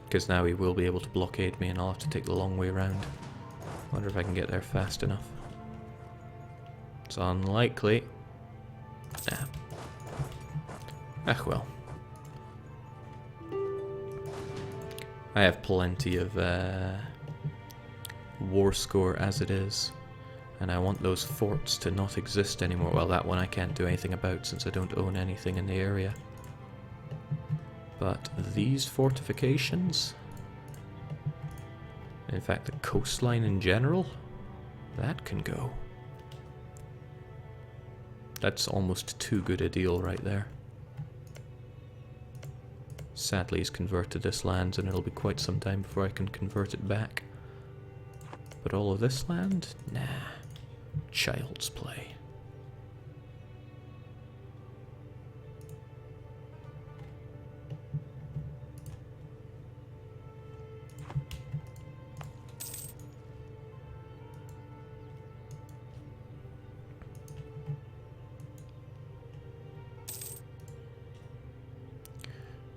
Because now he will be able to blockade me and I'll have to take the long way around. Wonder if I can get there fast enough. It's unlikely. Nah. Ah, well. I have plenty of war score as it is. And I want those forts to not exist anymore. Well, that one I can't do anything about since I don't own anything in the area. But these fortifications... In fact, the coastline in general, that can go. That's almost too good a deal right there. Sadly, he's converted this land, and it'll be quite some time before I can convert it back. But all of this land? Nah. Child's play.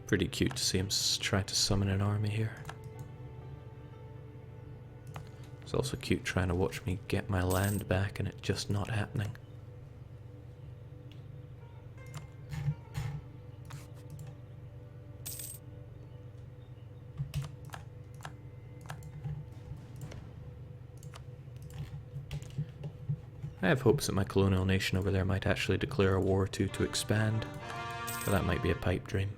Pretty cute to see him try to summon an army here. It's also cute trying to watch me get my land back and it just not happening. I have hopes that my colonial nation over there might actually declare a war or two to expand, but that might be a pipe dream.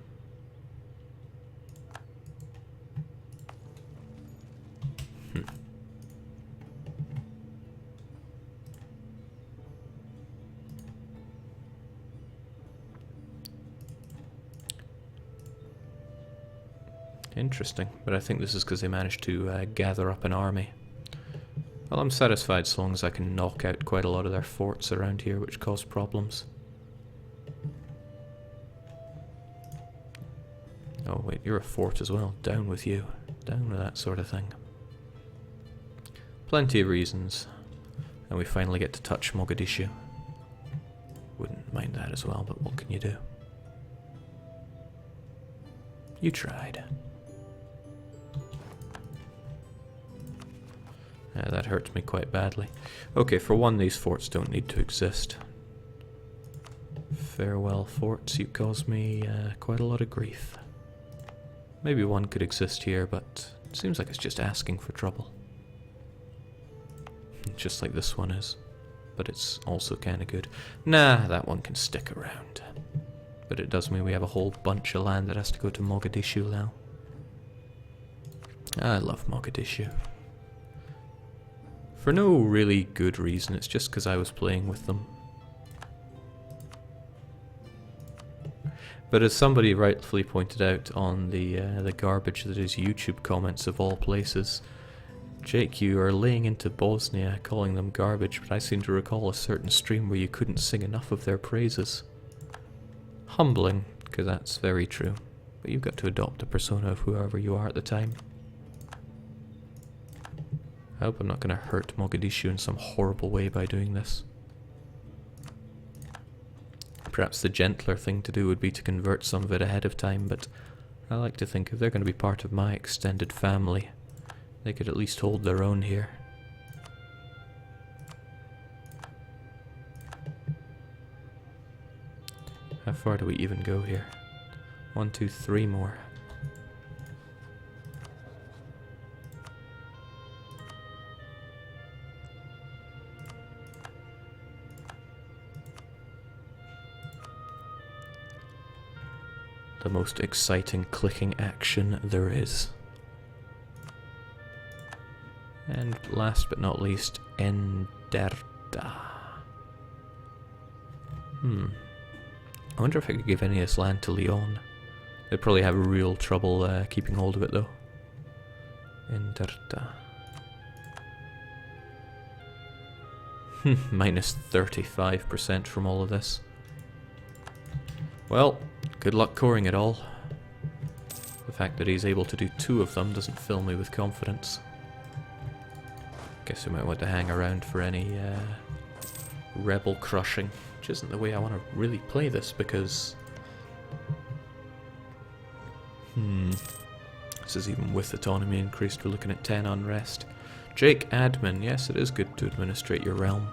Interesting, but I think this is because they managed to gather up an army. Well, I'm satisfied so long as I can knock out quite a lot of their forts around here, which cause problems. Oh wait, you're a fort as well. Down with you. Down with that sort of thing. Plenty of reasons. And we finally get to touch Mogadishu. Wouldn't mind that as well, but what can you do? You tried. Yeah, that hurts me quite badly. Okay, for one, these forts don't need to exist. Farewell, forts, you cause me quite a lot of grief. Maybe one could exist here, but it seems like it's just asking for trouble. Just like this one is. But it's also kinda good. Nah, that one can stick around. But it does mean we have a whole bunch of land that has to go to Mogadishu now. I love Mogadishu. For no really good reason, it's just because I was playing with them. But as somebody rightfully pointed out on the garbage that is YouTube comments of all places, Jake, you are laying into Bosnia calling them garbage, but I seem to recall a certain stream where you couldn't sing enough of their praises. Humbling, because that's very true. But you've got to adopt the persona of whoever you are at the time. I hope I'm not going to hurt Mogadishu in some horrible way by doing this. Perhaps the gentler thing to do would be to convert some of it ahead of time, but I like to think if they're going to be part of my extended family, they could at least hold their own here. How far do we even go here? 1, 2, 3 more. The most exciting clicking action there is. And last but not least, Enderda. I wonder if I could give any of this land to Leon. They'd probably have real trouble keeping hold of it though. Enderda. Minus 35% from all of this. Well, good luck coring it all. The fact that he's able to do 2 of them doesn't fill me with confidence. Guess we might want to hang around for any rebel crushing, which isn't the way I want to really play this because... This is even with autonomy increased. We're looking at 10 unrest. Jake, admin. Yes, it is good to administrate your realm.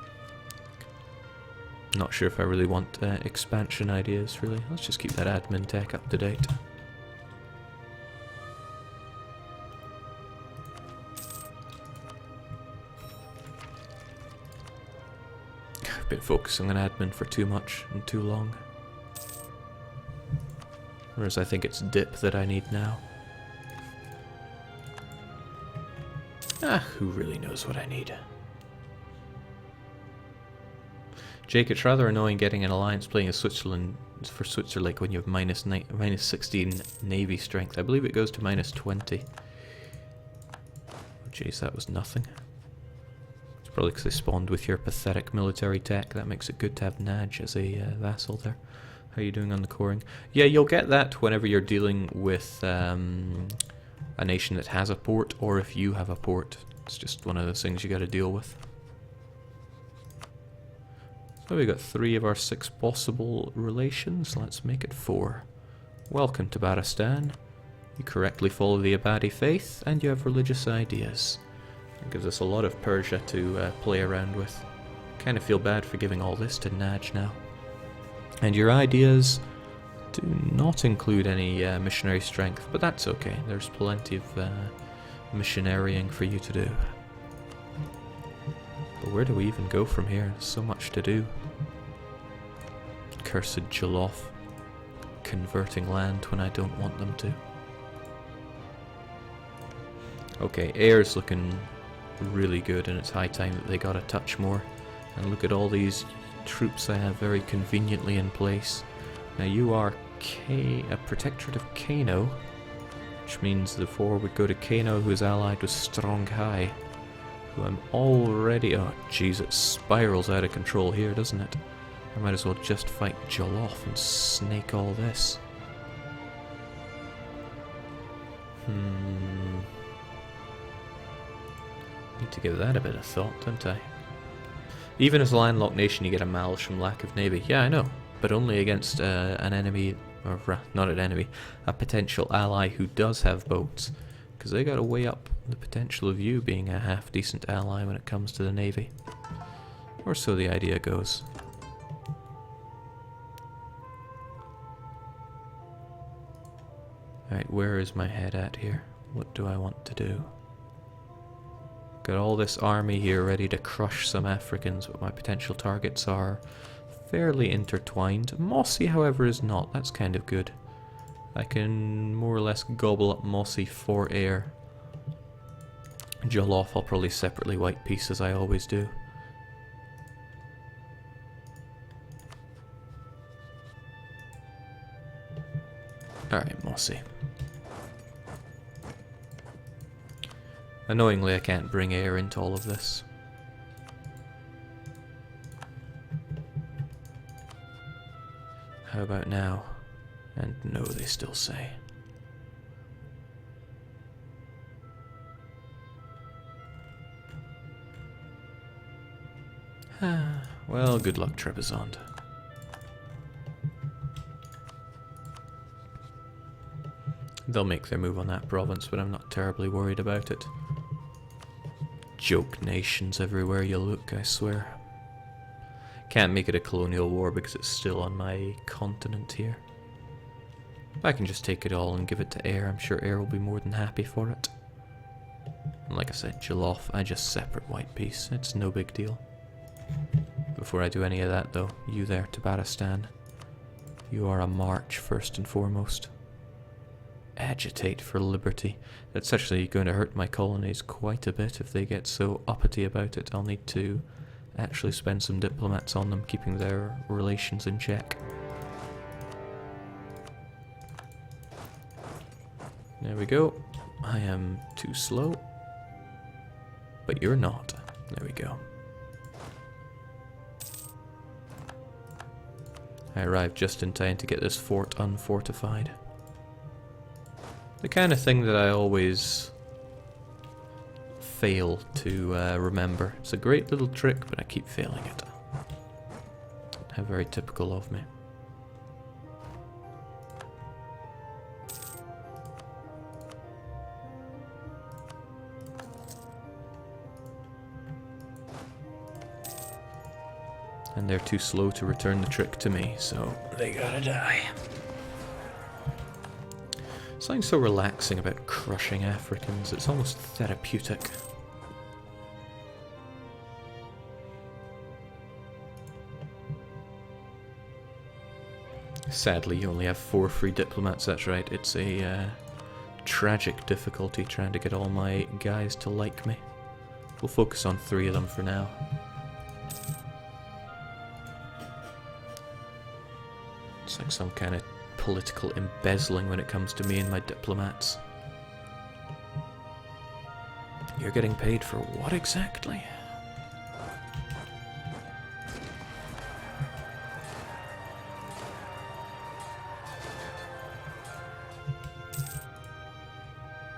Not sure if I really want expansion ideas, really. Let's just keep that admin tech up to date. I've been focusing on admin for too much and too long. Whereas I think it's dip that I need now. Ah, who really knows what I need? Jake, it's rather annoying getting an alliance playing as Switzerland for Switzerland when you have minus 16 navy strength. I believe it goes to minus 20. Oh jeez, that was nothing. It's probably because they spawned with your pathetic military tech. That makes it good to have Naj as a vassal there. How are you doing on the coring? Yeah, you'll get that whenever you're dealing with a nation that has a port, or if you have a port. It's just one of those things you got to deal with. So we've got 3 of our 6 possible relations. Let's make it 4. Welcome to Baristan. You correctly follow the Abadi faith, and you have religious ideas. It gives us a lot of Persia to play around with. Kind of feel bad for giving all this to Naj now. And your ideas do not include any missionary strength, but that's okay. There's plenty of missionarying for you to do. But where do we even go from here? There's so much to do. Cursed Jolof. Converting land when I don't want them to. Okay, air's looking really good, and it's high time that they got a touch more. And look at all these troops I have very conveniently in place. Now you are a protectorate of Kano, which means the 4 would go to Kano, who is allied with Stronghai, who I'm already... Oh jeez, it spirals out of control here, doesn't it? I might as well just fight Jolof and snake all this. Need to give that a bit of thought, don't I? Even as a landlocked nation, you get a malus from lack of navy. Yeah, I know, but only against an enemy, or not an enemy, a potential ally who does have boats, because they got to weigh up the potential of you being a half-decent ally when it comes to the navy. Or so the idea goes. Alright, where is my head at here? What do I want to do? Got all this army here ready to crush some Africans, but my potential targets are fairly intertwined. Mossy, however, is not. That's kind of good. I can more or less gobble up Mossy for air. Jolof I'll probably separately white piece, as I always do. Alright, Mossy. Annoyingly, I can't bring air into all of this. How about now? And no, they still say. Well, good luck, Trebizond. They'll make their move on that province, but I'm not terribly worried about it. Joke nations everywhere you look, I swear. Can't make it a colonial war because it's still on my continent here. I can just take it all and give it to Air. I'm sure Air will be more than happy for it. And like I said, Jolof, I just separate white piece. It's no big deal. Before I do any of that though, you there, Tabaristan. You are a march first and foremost. Agitate for liberty. That's actually going to hurt my colonies quite a bit if they get so uppity about it. I'll need to actually spend some diplomats on them, keeping their relations in check. There we go. I am too slow. But you're not. There we go. I arrived just in time to get this fort unfortified. The kind of thing that I always fail to remember. It's a great little trick, but I keep failing it. How very typical of me. And they're too slow to return the trick to me, so they gotta die. Something so relaxing about crushing Africans, it's almost therapeutic. Sadly, you only have 4 free diplomats, that's right. It's a tragic difficulty trying to get all my guys to like me. We'll focus on 3 of them for now. It's like some kind of political embezzling when it comes to me and my diplomats. You're getting paid for what exactly?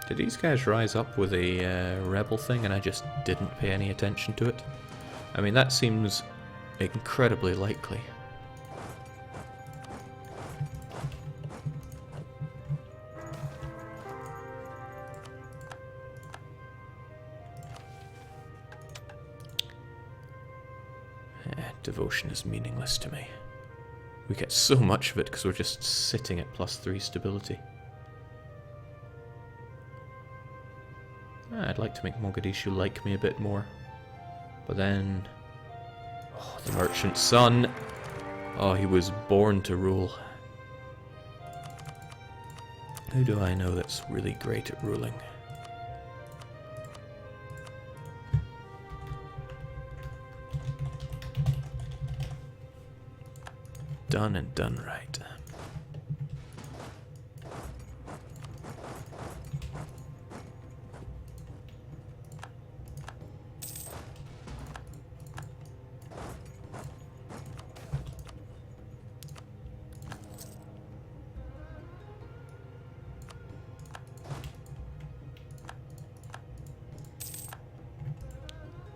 Did these guys rise up with a rebel thing and I just didn't pay any attention to it? I mean, that seems incredibly likely. Devotion is meaningless to me. We get so much of it because we're just sitting at +3 stability. I'd like to make Mogadishu like me a bit more. But then... Oh, the merchant's son! Oh, he was born to rule. Who do I know that's really great at ruling? Done and done right.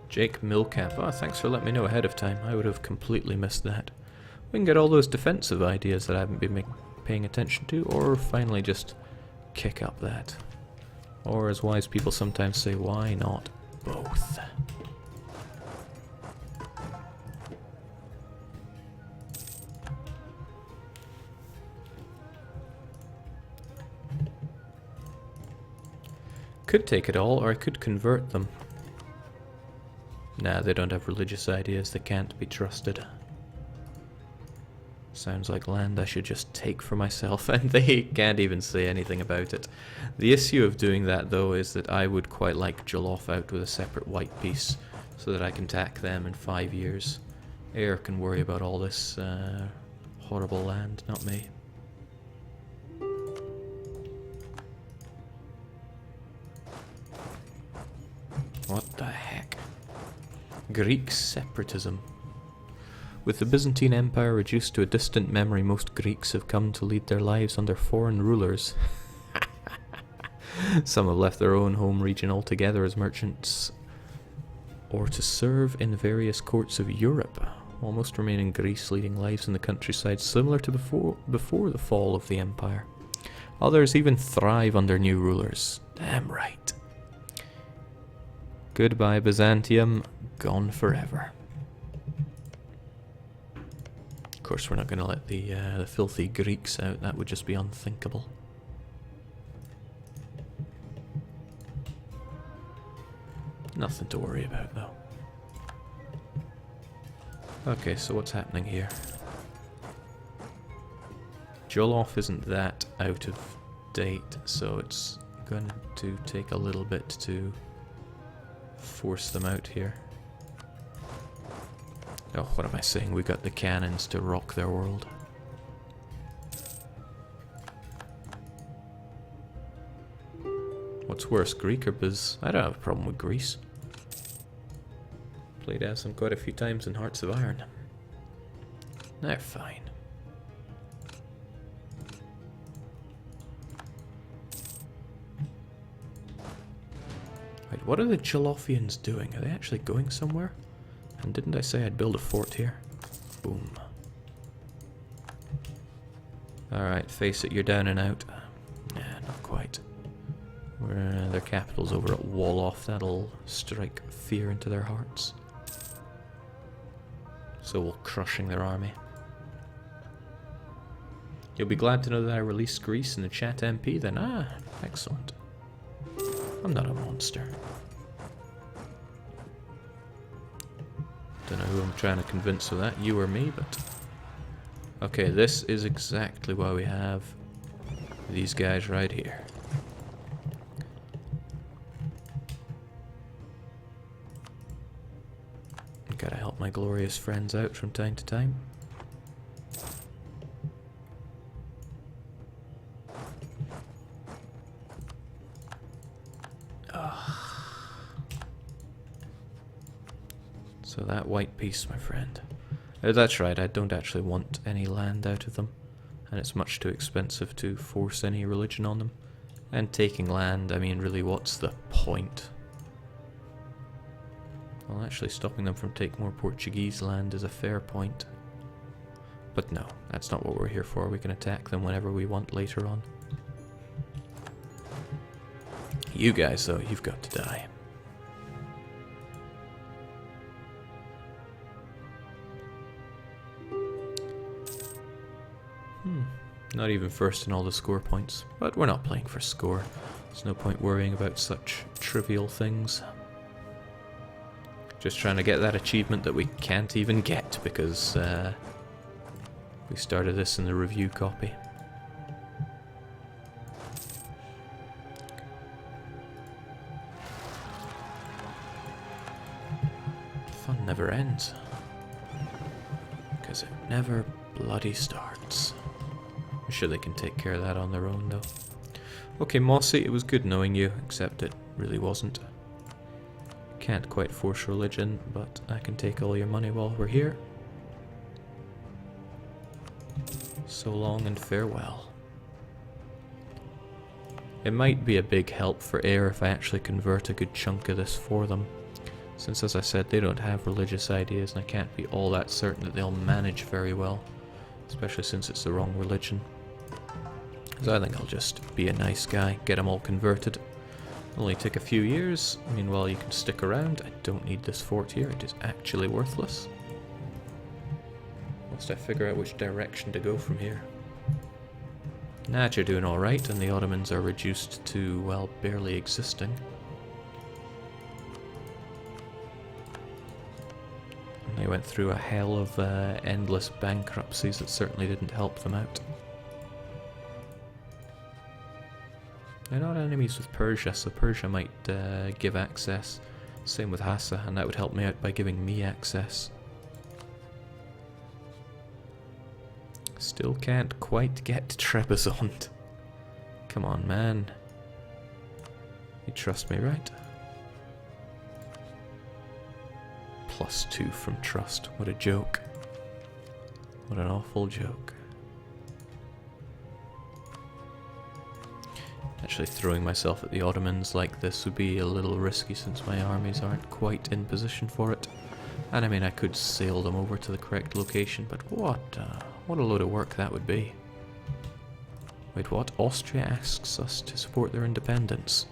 Jake Millcap. Oh, thanks for letting me know ahead of time. I would have completely missed that. We can get all those defensive ideas that I haven't been paying attention to, or finally just kick up that. Or as wise people sometimes say, why not both? Could take it all, or I could convert them. Nah, they don't have religious ideas, they can't be trusted. Sounds like land I should just take for myself, and they can't even say anything about it. The issue of doing that, though, is that I would quite like Jollof out with a separate white piece, so that I can tack them in 5 years. Air can worry about all this horrible land, not me. What the heck? Greek separatism. With the Byzantine Empire reduced to a distant memory, most Greeks have come to lead their lives under foreign rulers. Some have left their own home region altogether as merchants, or to serve in various courts of Europe, while most remain in Greece, leading lives in the countryside similar to before the fall of the empire. Others even thrive under new rulers. Damn right. Goodbye Byzantium, gone forever. Of course, we're not going to let the filthy Greeks out. That would just be unthinkable. Nothing to worry about, though. Okay, so what's happening here? Jollof isn't that out of date, so it's going to take a little bit to force them out here. Oh, what am I saying? We got the cannons to rock their world. What's worse, Greek or Biz? I don't have a problem with Greece. Played as them quite a few times in Hearts of Iron. They're fine. Wait, what are the Jollofians doing? Are they actually going somewhere? And didn't I say I'd build a fort here? Boom. Alright, face it, you're down and out. Nah, not quite. Their capital's over at Wolof. That'll strike fear into their hearts. so we're crushing their army. You'll be glad to know that I released Greece in the chat MP then. Ah, excellent. I'm not a monster. Don't know who I'm trying to convince of that, you or me, but... Okay, this is exactly why we have these guys right here. Gotta help my glorious friends out from time to time. So that white piece, my friend. That's right, I don't actually want any land out of them. And it's much too expensive to force any religion on them. And taking land, I mean, really, what's the point? Well, actually stopping them from taking more Portuguese land is a fair point. But no, that's not what we're here for. We can attack them whenever we want later on. You guys, though, you've got to die. Not even first in all the score points. But we're not playing for score. There's no point worrying about such trivial things. Just trying to get that achievement that we can't even get because we started this in the review copy. Fun never ends. Because it never bloody starts. I'm sure they can take care of that on their own though. Okay, Mossy, it was good knowing you, except it really wasn't. Can't quite force religion, but I can take all your money while we're here. So long and farewell. It might be a big help for Air if I actually convert a good chunk of this for them, since as I said they don't have religious ideas and I can't be all that certain that they'll manage very well, especially since it's the wrong religion. So I think I'll just be a nice guy, get them all converted. Only take a few years. Meanwhile, you can stick around. I don't need this fort here. It is actually worthless. Must I figure out which direction to go from here? Nah, you're doing alright, and the Ottomans are reduced to, well, barely existing. And they went through a hell of endless bankruptcies that certainly didn't help them out. They're not enemies with Persia, so Persia might give access. Same with Hassa, and that would help me out by giving me access. Still can't quite get Trebizond. Come on, man. You trust me, right? +2 from trust. What a joke. What an awful joke. Actually throwing myself at the Ottomans like this would be a little risky since my armies aren't quite in position for it. And I mean, I could sail them over to the correct location, but what a load of work that would be. Wait, what? Austria asks us to support their independence.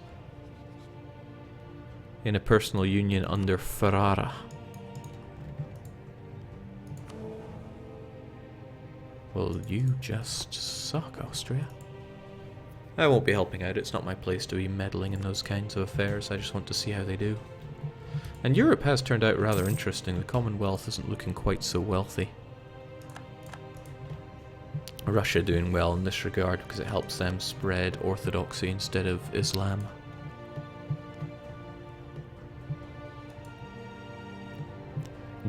In a personal union under Ferrara. Well, you just suck, Austria. I won't be helping out, it's not my place to be meddling in those kinds of affairs, I just want to see how they do. And Europe has turned out rather interesting, the Commonwealth isn't looking quite so wealthy. Russia doing well in this regard because it helps them spread orthodoxy instead of Islam.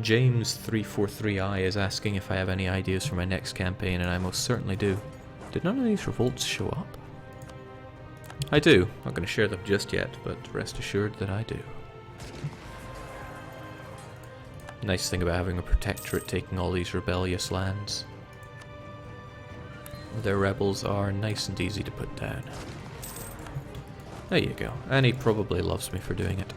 James343i is asking if I have any ideas for my next campaign, and I most certainly do. Did none of these revolts show up? I do. Not going to share them just yet, but rest assured that I do. Nice thing about having a protectorate taking all these rebellious lands. Their rebels are nice and easy to put down. There you go. And he probably loves me for doing it.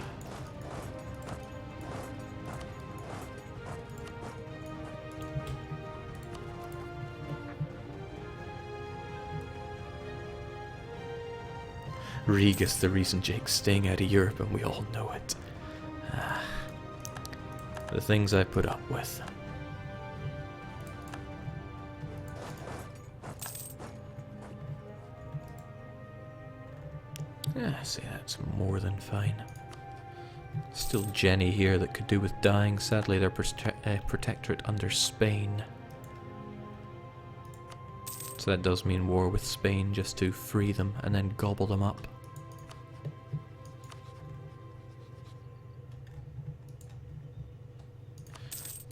Riga's the reason Jake's staying out of Europe, and we all know it. The things I put up with. Yeah, see, that's more than fine. Still Jenny here that could do with dying. Sadly, they're protectorate under Spain. So that does mean war with Spain just to free them and then gobble them up.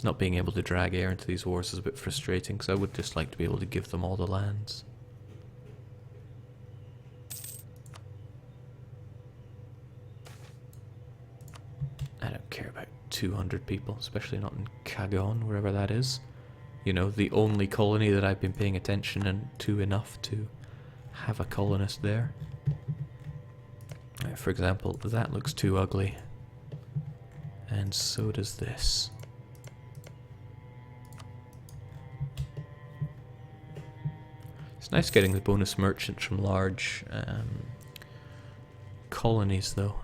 Not being able to drag air into these wars is a bit frustrating, because I would just like to be able to give them all the lands. I don't care about 200 people, especially not in Cagon, wherever that is. You know, the only colony that I've been paying attention to enough to have a colonist there. For example, that looks too ugly. And so does this. It's nice getting the bonus merchants from large colonies, though.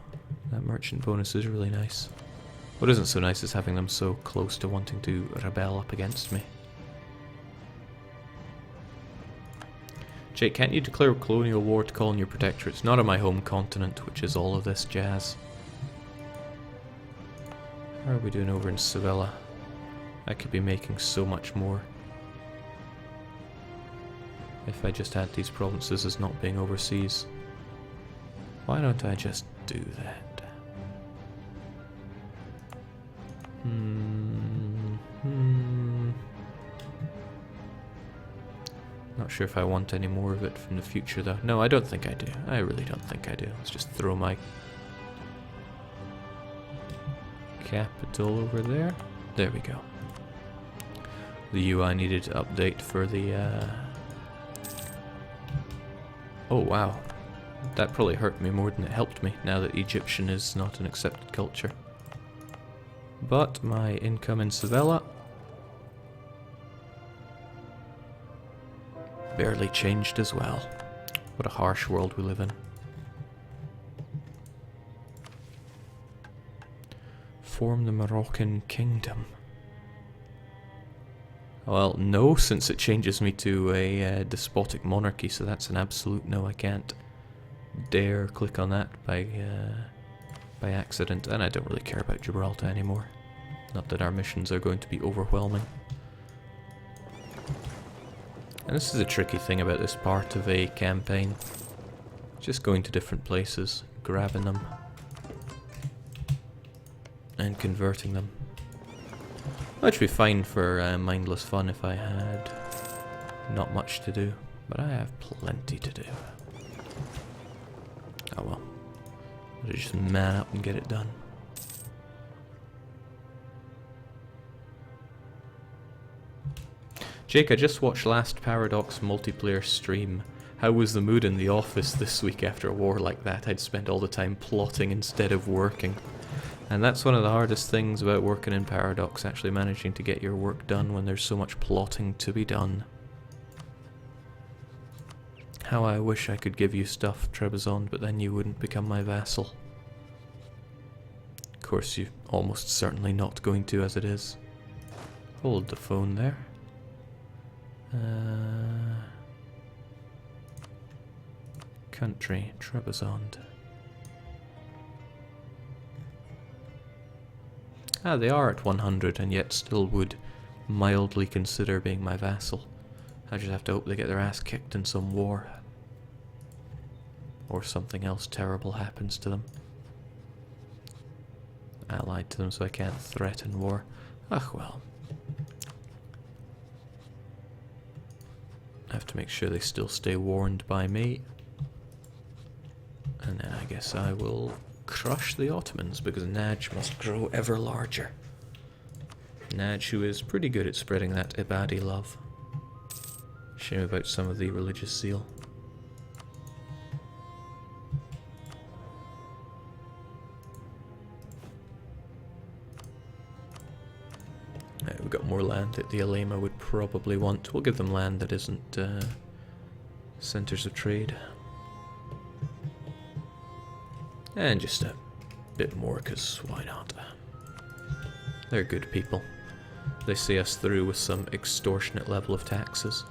That merchant bonus is really nice. What isn't so nice is having them so close to wanting to rebel up against me. Jake, can't you declare a colonial war to call on your protectorates? Not on my home continent, which is all of this jazz. How are we doing over in Sevilla? I could be making so much more if I just had these provinces as not being overseas. Why don't I just do that? Not sure if I want any more of it from the future though. No, I don't think I do. I really don't think I do. Let's just throw my capital over there. There we go. The UI needed to update for the oh wow, that probably hurt me more than it helped me, now that Egyptian is not an accepted culture. But my income in Sevilla barely changed as well. What a harsh world we live in. Form the Moroccan kingdom. Well, no, since it changes me to a despotic monarchy, so that's an absolute no. I can't dare click on that by accident, and I don't really care about Gibraltar anymore. Not that our missions are going to be overwhelming. And this is a tricky thing about this part of a campaign. Just going to different places, grabbing them, and converting them. Which would be fine for mindless fun if I had not much to do, but I have plenty to do. Oh well, I'll just man up and get it done. Jake, I just watched last Paradox multiplayer stream. How was the mood in the office this week after a war like that? I'd spent all the time plotting instead of working. And that's one of the hardest things about working in Paradox, actually managing to get your work done when there's so much plotting to be done. How I wish I could give you stuff, Trebizond, but then you wouldn't become my vassal. Of course, you're almost certainly not going to as it is. Hold the phone there. Country, Trebizond. Ah, they are at 100 and yet still would mildly consider being my vassal. I just have to hope they get their ass kicked in some war. Or something else terrible happens to them. Allied to them so I can't threaten war. Ugh, well. I have to make sure they still stay warned by me. And then I guess I will crush the Ottomans, because Naj must grow ever larger. Naj, who is pretty good at spreading that Ibadi love. Shame about some of the religious zeal. We've got more land that the Alema would probably want. We'll give them land that isn't centres of trade. And just a bit more, because why not? They're good people. They see us through with some extortionate level of taxes.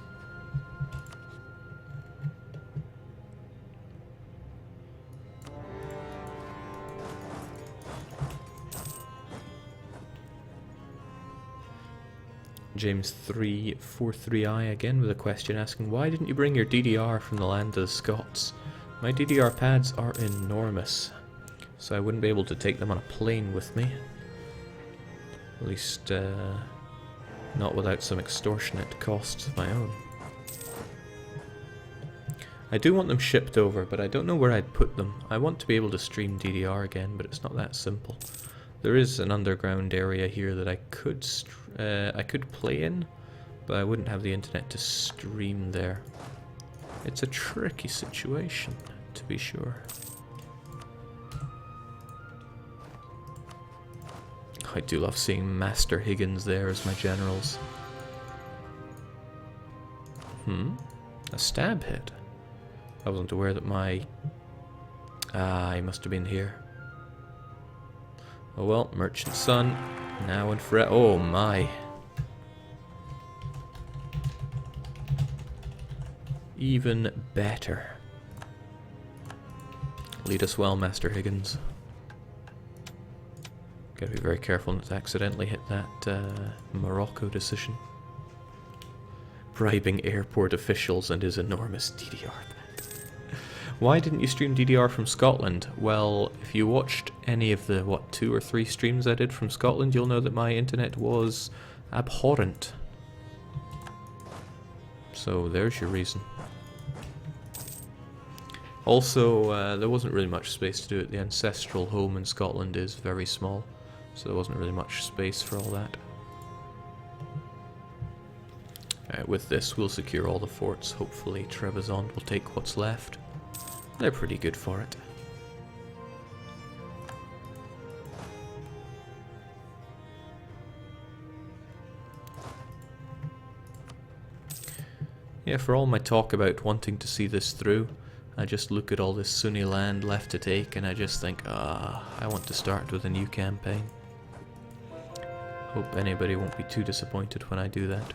James 343I again with a question asking, why didn't you bring your DDR from the land of the Scots? My DDR pads are enormous, so I wouldn't be able to take them on a plane with me. At least, not without some extortionate costs of my own. I do want them shipped over, but I don't know where I'd put them. I want to be able to stream DDR again, but it's not that simple. There is an underground area here that I could play in, but I wouldn't have the internet to stream there. It's a tricky situation, to be sure. I do love seeing Master Higgins there as my generals. A stab hit. I wasn't aware that my... he must have been here. Oh well, Merchant Son, now and forever. Oh my. Even better. Lead us well, Master Higgins. Gotta be very careful not to accidentally hit that Morocco decision. Bribing airport officials and his enormous DDR. Why didn't you stream DDR from Scotland? Well, if you watched any of the, 2 or 3 streams I did from Scotland, you'll know that my internet was abhorrent. So there's your reason. Also, there wasn't really much space to do it. The ancestral home in Scotland is very small, so there wasn't really much space for all that. With this, we'll secure all the forts. Hopefully Trebizond will take what's left. They're pretty good for it. Yeah, for all my talk about wanting to see this through, I just look at all this Sunni land left to take and I just think, I want to start with a new campaign. Hope anybody won't be too disappointed when I do that.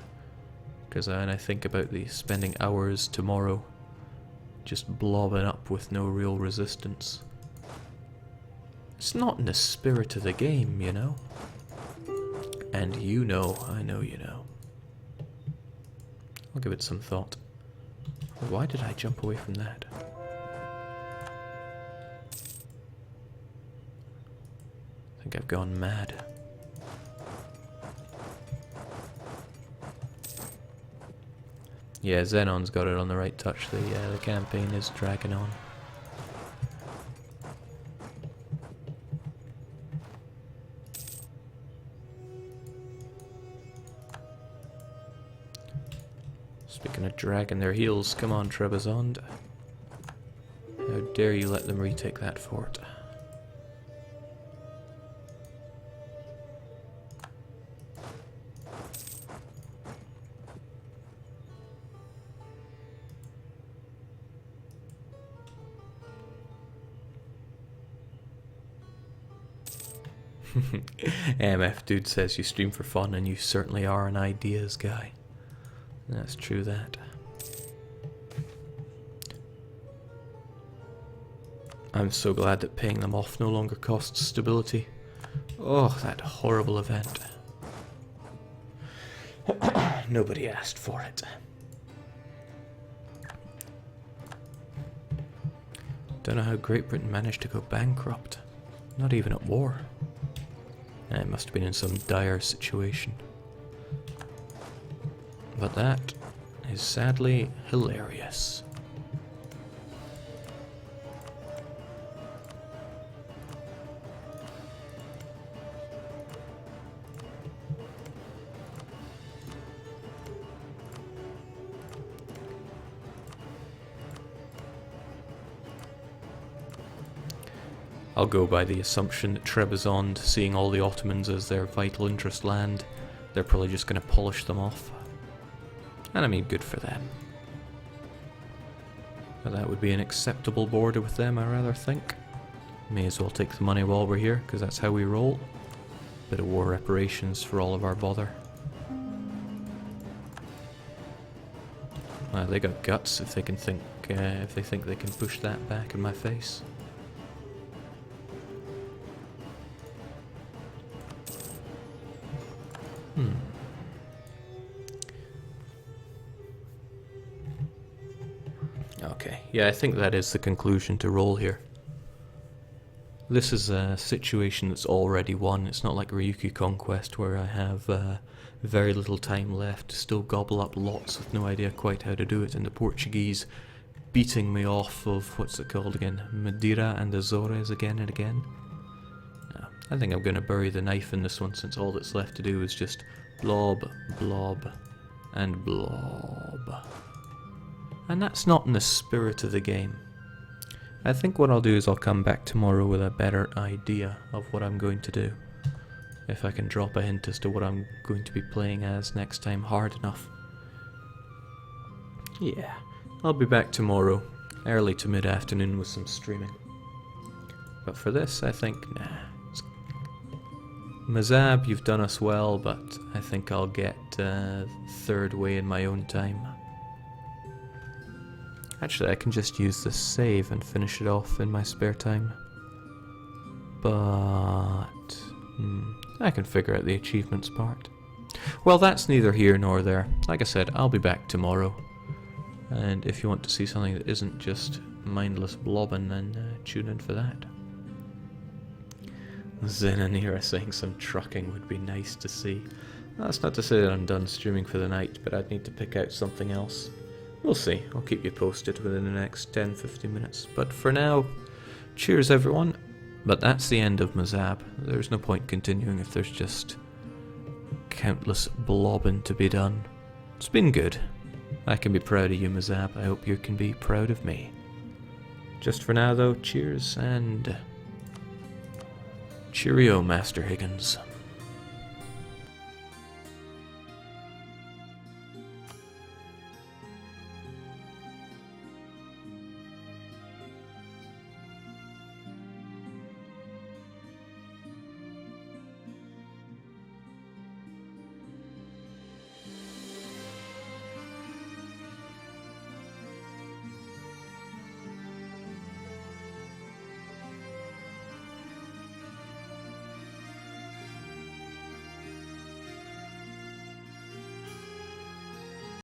Because when I think about the spending hours tomorrow just blobbing up with no real resistance, it's not in the spirit of the game, you know? And you know, I know you know. I'll give it some thought. Why did I jump away from that? I think I've gone mad. Yeah, Xenon's got it on the right touch. The campaign is dragging on. Speaking of dragging their heels, come on Trebizond. How dare you let them retake that fort? MF Dude says you stream for fun and you certainly are an ideas guy. That's true that. I'm so glad that paying them off no longer costs stability. Oh, that horrible event. Nobody asked for it. Don't know how Great Britain managed to go bankrupt. Not even at war. It must have been in some dire situation. But that is sadly hilarious. I'll go by the assumption that Trebizond, seeing all the Ottomans as their vital interest land, they're probably just going to polish them off. And I mean, good for them. But that would be an acceptable border with them, I rather think. May as well take the money while we're here, because that's how we roll. Bit of war reparations for all of our bother. Well, they got guts if they can think, if they think they can push that back in my face. Yeah, I think that is the conclusion to roll here. This is a situation that's already won. It's not like Ryukyu Conquest where I have very little time left to still gobble up lots with no idea quite how to do it, and the Portuguese beating me off of, what's it called again, Madeira and Azores again and again. No, I think I'm going to bury the knife in this one, since all that's left to do is just blob, blob, and blob. And that's not in the spirit of the game. I think what I'll do is I'll come back tomorrow with a better idea of what I'm going to do. If I can drop a hint as to what I'm going to be playing as next time hard enough. Yeah, I'll be back tomorrow, early to mid-afternoon with some streaming. But for this, I think, nah. Mzab, you've done us well, but I think I'll get third way in my own time. Actually, I can just use this save and finish it off in my spare time. But I can figure out the achievements part. Well, that's neither here nor there. Like I said, I'll be back tomorrow. And if you want to see something that isn't just mindless blobbing, then tune in for that. Zenanira saying some trucking would be nice to see. That's not to say that I'm done streaming for the night, but I'd need to pick out something else. We'll see. I'll keep you posted within the next 10-15 minutes. But for now, cheers everyone. But that's the end of Mzab. There's no point continuing if there's just countless blobbing to be done. It's been good. I can be proud of you, Mzab. I hope you can be proud of me. Just for now though, cheers and cheerio, Master Higgins.